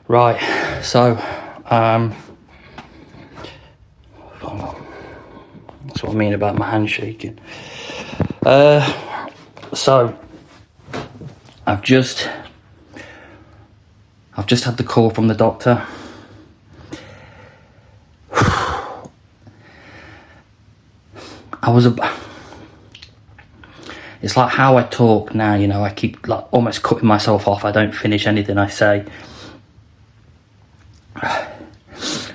Right, so that's what I mean about my hand shaking. So I've just had the call from the doctor. It's like how I talk now, you know, I keep like almost cutting myself off. I don't finish anything I say.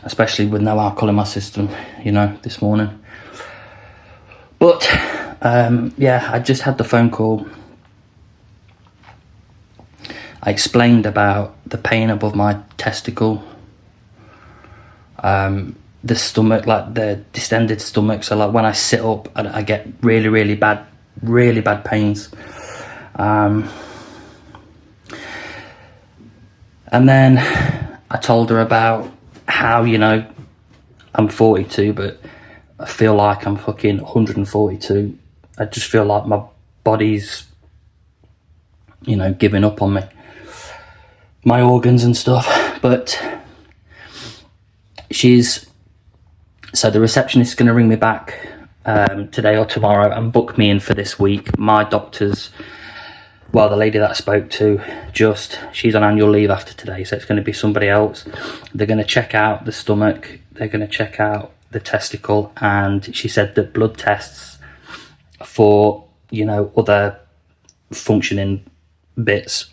Especially with no alcohol in my system, you know, this morning. But, yeah, I just had the phone call. I explained about the pain above my testicle. The stomach, like the distended stomach. So like when I sit up, I get really bad pains. And then I told her about how, you know, I'm 42, but I feel like I'm fucking 142. I just feel like my body's, you know, giving up on me. My organs and stuff. But so the receptionist is going to ring me back today or tomorrow and book me in for this week. My doctor's, well, the lady that I spoke to, she's on annual leave after today, so it's going to be somebody else. They're going to check out the stomach, they're going to check out the testicle, and she said that blood tests for, you know, other functioning bits,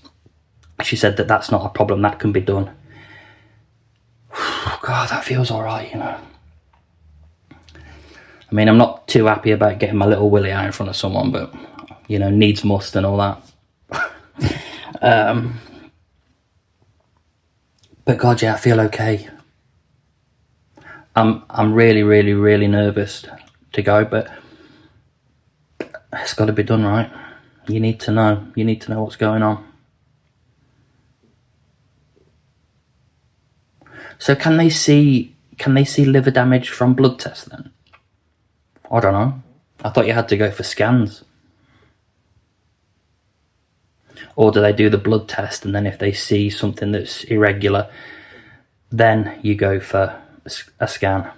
she said that that's not a problem, that can be done. God, that feels alright, you know. I mean, I'm not too happy about getting my little willy out in front of someone, but, you know, needs must and all that. But God, yeah, I feel okay. I'm really nervous to go, but it's got to be done, right? You need to know what's going on. So can they see liver damage from blood tests then? I don't know. I thought you had to go for scans. Or do they do the blood test and then if they see something that's irregular, then you go for a scan?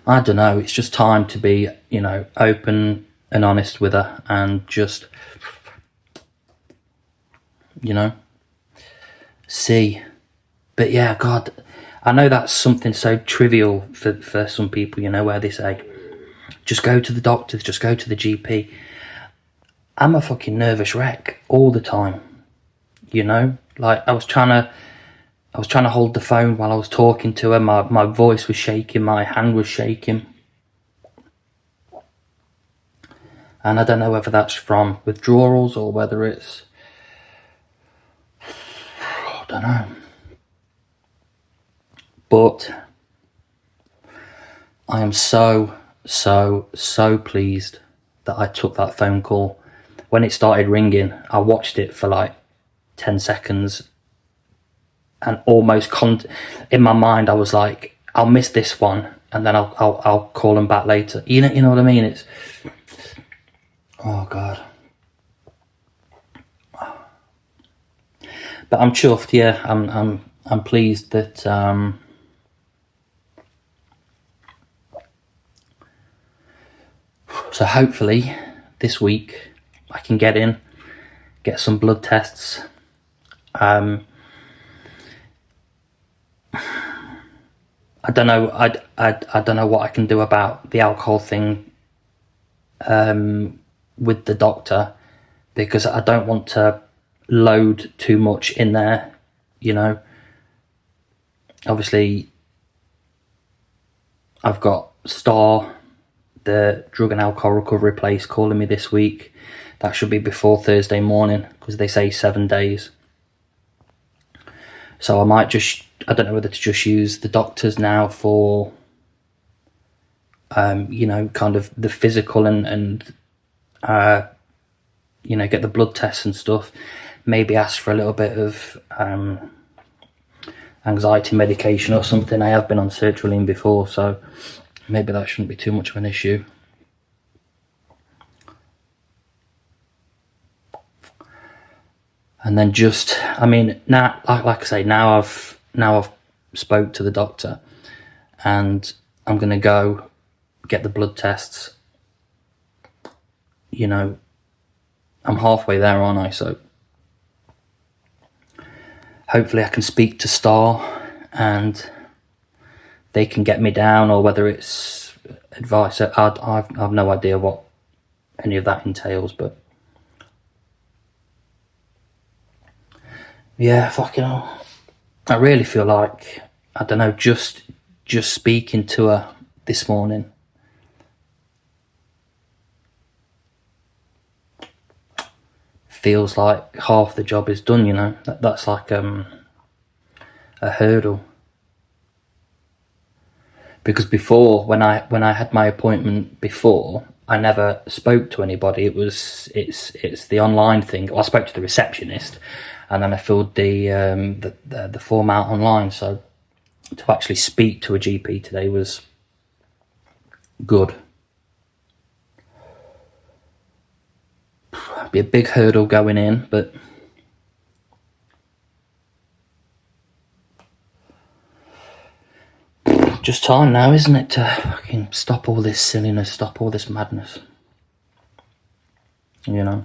I don't know. It's just time to be, you know, open and honest with her and just, you know, see. But yeah, God, I know that's something so trivial for some people, you know, where they say, just go to the doctors, just go to the GP. I'm a fucking nervous wreck all the time, you know? Like, I was trying to hold the phone while I was talking to her. My voice was shaking, my hand was shaking. And I don't know whether that's from withdrawals or whether it's, I don't know. But I am so pleased that I took that phone call. When it started ringing, I watched it for like 10 seconds and almost in my mind I was like, I'll miss this one and then I'll call them back later. You know what I mean? It's, oh God. But I'm chuffed, yeah. I'm pleased that so hopefully this week I can get some blood tests. I don't know. I don't know what I can do about the alcohol thing with the doctor, because I don't want to load too much in there, you know. Obviously, I've got Star, the drug and alcohol recovery place, calling me this week. That should be before Thursday morning, because they say 7 days. So I might I don't know whether to just use the doctors now for, you know, kind of the physical and you know, get the blood tests and stuff. Maybe ask for a little bit of anxiety medication or something. I have been on sertraline before, so maybe that shouldn't be too much of an issue. And then just, I mean, now, like I say, now I've spoke to the doctor, and I'm going to go get the blood tests. You know, I'm halfway there, aren't I? So hopefully I can speak to Star and they can get me down, or whether it's advice. I've no idea what any of that entails, but yeah, fucking hell. I really feel like, I don't know, just speaking to her this morning, feels like half the job is done, you know. That's like a hurdle. Because before, when I had my appointment before, I never spoke to anybody. It's the online thing. Well, I spoke to the receptionist, and then I filled the form out online. So to actually speak to a GP today was good. It'd be a big hurdle going in, but just time now, isn't it, to fucking stop all this silliness, stop all this madness, you know.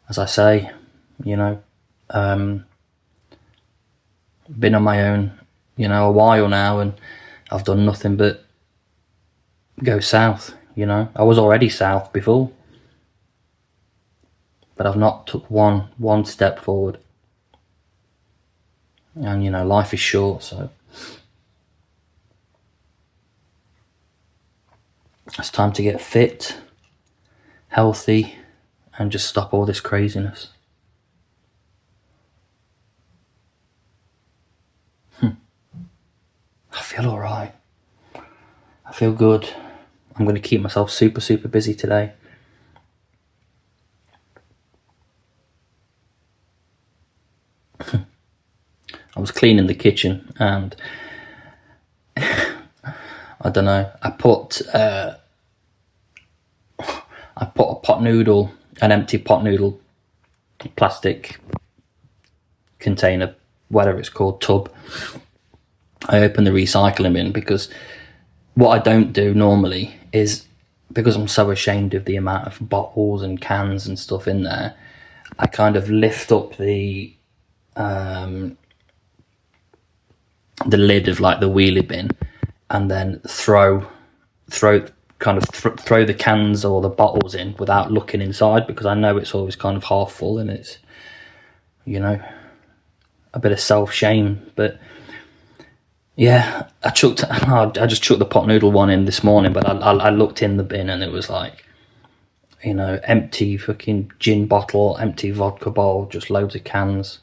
As I say, you know, been on my own, you know, a while now, and I've done nothing but go south, you know. I was already south before, but I've not took one step forward. And, you know, life is short, so it's time to get fit, healthy, and just stop all this craziness. I feel all right. I feel good. I'm going to keep myself super, super busy today. I was cleaning the kitchen, and I don't know, I put a pot noodle, an empty pot noodle plastic container, whatever it's called, tub. I opened the recycling bin, because what I don't do normally is, because I'm so ashamed of the amount of bottles and cans and stuff in there, I kind of lift up the lid of like the wheelie bin, and then throw the cans or the bottles in without looking inside, because I know it's always kind of half full, and it's, you know, a bit of self-shame. But yeah, I just chucked the pot noodle one in this morning, but I looked in the bin, and it was like, you know, empty fucking gin bottle, empty vodka bowl, just loads of cans.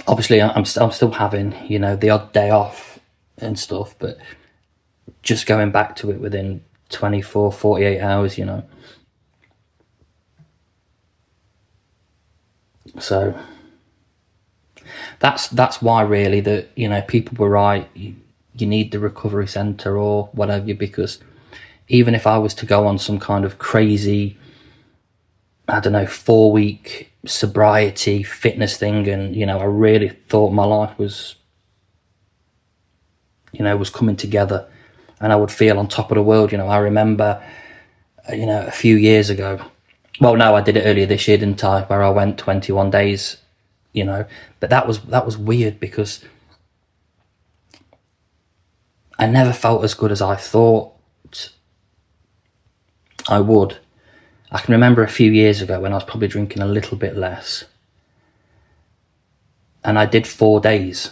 Obviously, I'm still having, you know, the odd day off and stuff, but just going back to it within 24, 48 hours, you know. So that's why, really, that, you know, people were right. You need the recovery centre or whatever, because even if I was to go on some kind of crazy, I don't know, 4-week sobriety fitness thing, and, you know, I really thought my life was, you know, was coming together, and I would feel on top of the world. You know, I remember, you know, a few years ago, well, no, I did it earlier this year, didn't I, where I went 21 days, you know, but that was weird, because I never felt as good as I thought I would. I can remember a few years ago when I was probably drinking a little bit less, and I did 4 days,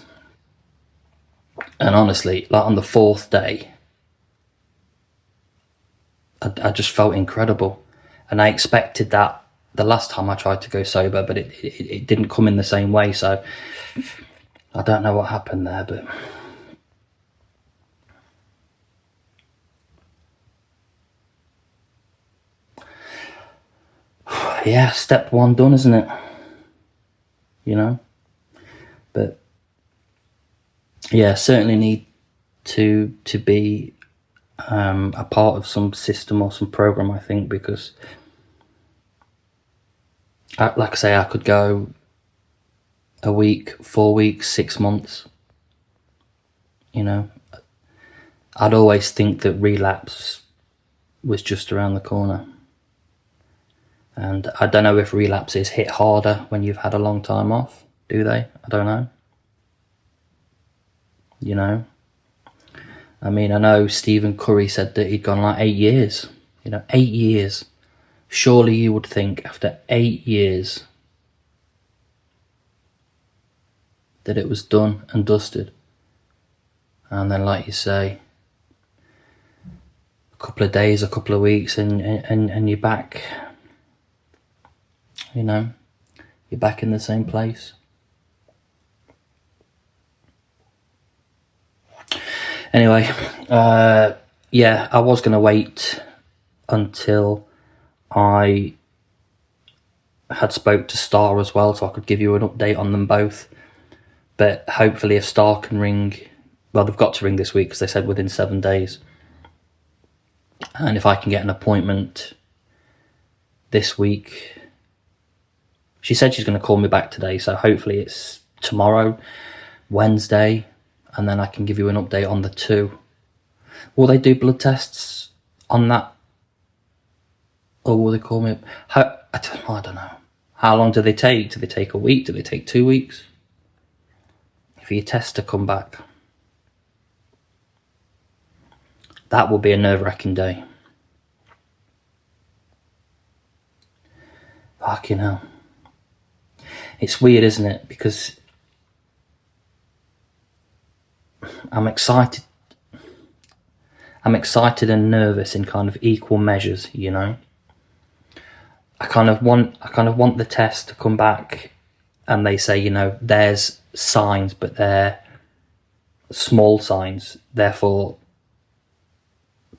and honestly, like on the 4th day, I just felt incredible. And I expected that the last time I tried to go sober, but it didn't come in the same way. So I don't know what happened there, but yeah, step 1 done, isn't it? You know, but yeah, certainly need to be a part of some system or some program, I think, because like I say, I could go a week, 4 weeks, 6 months. You know, I'd always think that relapse was just around the corner. And I don't know if relapses hit harder when you've had a long time off, do they? I don't know. You know? I mean, I know Stephen Curry said that he'd gone like 8 years. 8 years. Surely you would think after 8 years that it was done and dusted. And then, like you say, a couple of days, a couple of weeks, and you're back. You're back in the same place. Anyway, yeah, I was going to wait until I had spoke to Star as well, so I could give you an update on them both. But hopefully if Star can ring, well, they've got to ring this week because they said within 7 days. And if I can get an appointment this week, she said she's going to call me back today, so hopefully it's tomorrow, Wednesday, and then I can give you an update on the 2. Will they do blood tests on that? Or will they call me? I don't know. How long do they take? Do they take a week? Do they take 2 weeks? For your test to come back. That will be a nerve-wracking day. Fucking hell. It's weird, isn't it? Because I'm excited and nervous in kind of equal measures, I kind of want the test to come back and they say, there's signs, but they're small signs, therefore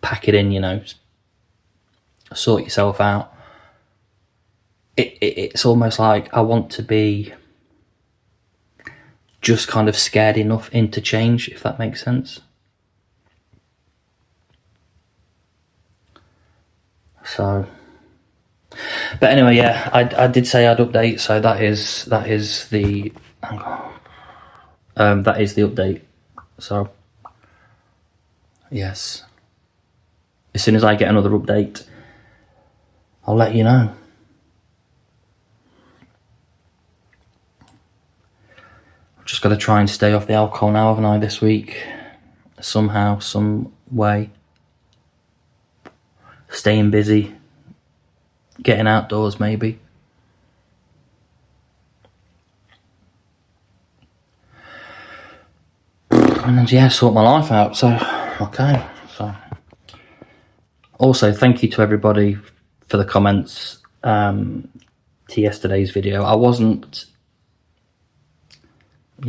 pack it in, sort yourself out. It's almost like I want to be just kind of scared enough into change, if that makes sense. So, but anyway, yeah, I did say I'd update, so that is the that is the update. So yes, as soon as I get another update, I'll let you know. I've just got to try and stay off the alcohol now, haven't I, this week? Somehow, some way. Staying busy. Getting outdoors, maybe. And then, yeah, sort my life out. So, okay. So, also, thank you to everybody for the comments to yesterday's video. I wasn't, I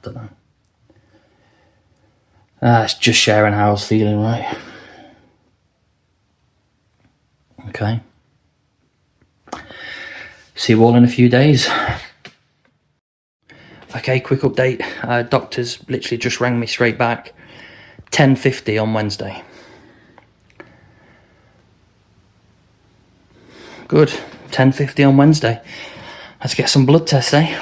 don't know. It's just sharing how I was feeling, right? Okay. See you all in a few days. Okay, quick update. Doctors literally just rang me straight back. 10:50 on Wednesday. Good. 10:50 on Wednesday. Let's get some blood tests, eh?